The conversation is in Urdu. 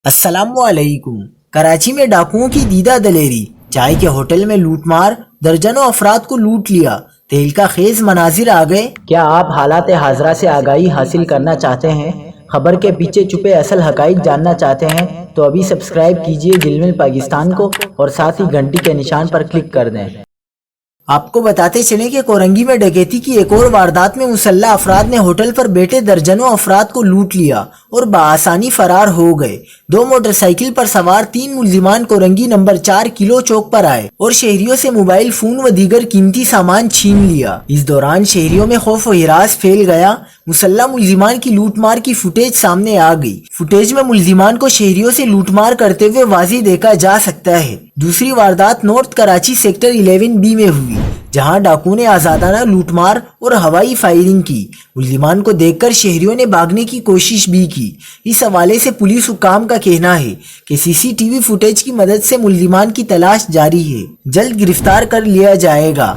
السلام علیکم۔ کراچی میں ڈاکوؤں کی دیدہ دلیری، چائے کے ہوٹل میں لوٹ مار، درجنوں افراد کو لوٹ لیا، تیل کا خیز مناظر آ گئے۔ کیا آپ حالات حاضرہ سے آگاہی حاصل کرنا چاہتے ہیں؟ خبر کے پیچھے چھپے اصل حقائق جاننا چاہتے ہیں تو ابھی سبسکرائب کیجئے جلمل پاکستان کو اور ساتھ ہی گھنٹی کے نشان پر کلک کر دیں۔ آپ کو بتاتے چلیں کہ کورنگی میں ڈکیتی کی ایک اور واردات میں مسلح افراد نے ہوٹل پر بیٹھے درجنوں افراد کو لوٹ لیا اور بآسانی فرار ہو گئے۔ دو موٹر سائیکل پر سوار 3 ملزمان کورنگی نمبر 4 کلو چوک پر آئے اور شہریوں سے موبائل فون و دیگر قیمتی سامان چھین لیا۔ اس دوران شہریوں میں خوف و ہراس پھیل گیا۔ مسلح ملزمان کی لوٹ مار کی فوٹیج سامنے آ گئی۔ فوٹیج میں ملزمان کو شہریوں سے لوٹ مار کرتے ہوئے واضح دیکھا جا سکتا ہے۔ دوسری واردات نارتھ کراچی سیکٹر 11B میں ہوئی، جہاں ڈاکو نے آزادانہ لوٹ مار اور ہوائی فائرنگ کی۔ ملزمان کو دیکھ کر شہریوں نے بھاگنے کی کوشش بھی کی۔ اس حوالے سے پولیس حکام کا کہنا ہے کہ CCTV فوٹیج کی مدد سے ملزمان کی تلاش جاری ہے، جلد گرفتار کر لیا جائے گا۔